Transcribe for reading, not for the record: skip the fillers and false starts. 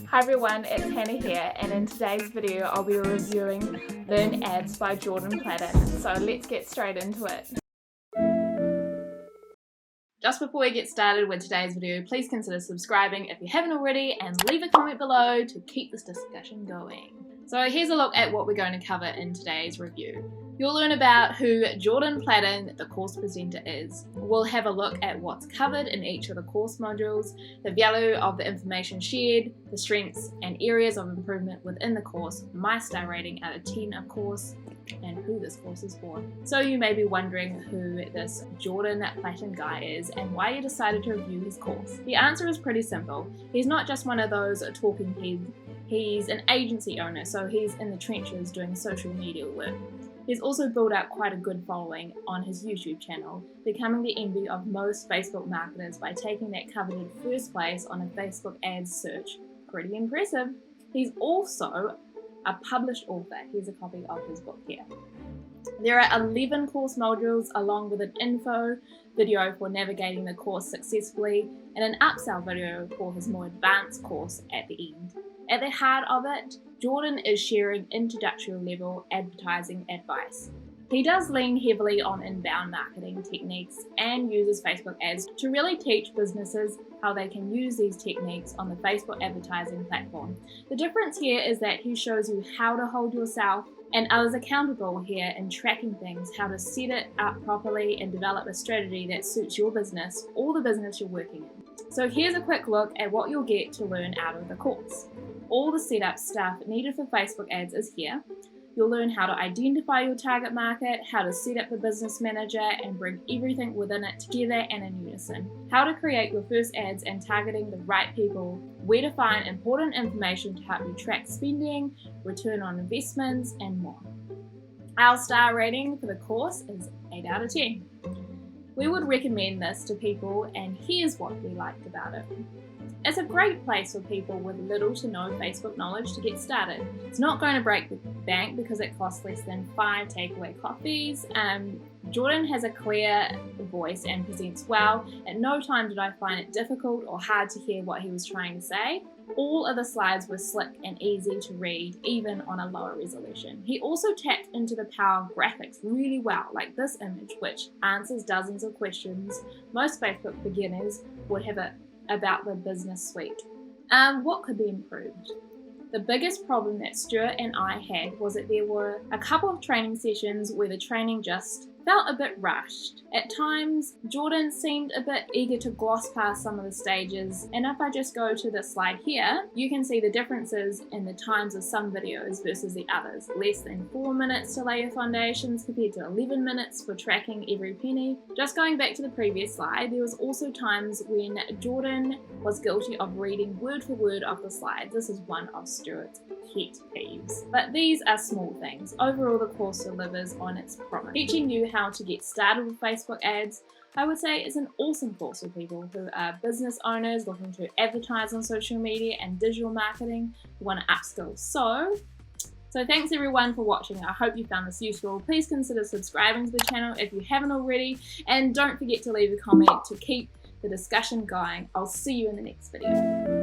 Hi everyone, it's Hannah here, and in today's video I'll be reviewing Learn Ads by Jordan Platten. So let's get straight into it. Just before we get started with today's video, please consider subscribing if you haven't already and leave a comment below to keep this discussion going. So here's a look at what we're going to cover in today's review. You'll learn about who Jordan Platten, the course presenter, is. We'll have a look at what's covered in each of the course modules, the value of the information shared, the strengths and areas of improvement within the course, my star rating out of 10 of course, and who this course is for. So you may be wondering who this Jordan Platten guy is and why you decided to review his course. The answer is pretty simple. He's not just one of those talking heads. He's an agency owner, so he's in the trenches doing social media work. He's also built up quite a good following on his YouTube channel, becoming the envy of most Facebook marketers by taking that coveted first place on a Facebook ads search. Pretty impressive. He's also a published author. Here's a copy of his book here. There are 11 course modules along with an info video for navigating the course successfully and an upsell video for his more advanced course at the end. At the heart of it, Jordan is sharing introductory level advertising advice. He does lean heavily on inbound marketing techniques and uses Facebook ads to really teach businesses how they can use these techniques on the Facebook advertising platform. The difference here is that he shows you how to hold yourself and others accountable here in tracking things, how to set it up properly and develop a strategy that suits your business or the business you're working in. So here's a quick look at what you'll get to learn out of the course. All the setup stuff needed for Facebook ads is here. You'll learn how to identify your target market, how to set up the business manager and bring everything within it together and in unison, how to create your first ads and targeting the right people, where to find important information to help you track spending, return on investments, and more. Our star rating for the course is 8 out of 10. We would recommend this to people, and here's what we liked about it. It's a great place for people with little to no Facebook knowledge to get started. It's not going to break the bank because it costs less than 5 takeaway coffees. Jordan has a clear voice and presents well. At no time did I find it difficult or hard to hear what he was trying to say. All of the slides were slick and easy to read, even on a lower resolution. He also tapped into the power of graphics really well, like this image, which answers dozens of questions most Facebook beginners would have about the business suite. What could be improved? The biggest problem that Stuart and I had was that there were a couple of training sessions where the training just felt a bit rushed. At times, Jordan seemed a bit eager to gloss past some of the stages, and if I just go to this slide here, you can see the differences in the times of some videos versus the others. Less than 4 minutes to lay your foundations compared to 11 minutes for tracking every penny. Just going back to the previous slide, there was also times when Jordan was guilty of reading word for word of the slides. This is one of Stuart's pet peeves. But these are small things. Overall, the course delivers on its promise. Teaching you how to get started with Facebook ads, I would say, is an awesome course for people who are business owners looking to advertise on social media and digital marketing, who want to upskill. So thanks everyone for watching. I hope you found this useful. Please consider subscribing to the channel if you haven't already, and don't forget to leave a comment to keep the discussion going. I'll see you in the next video.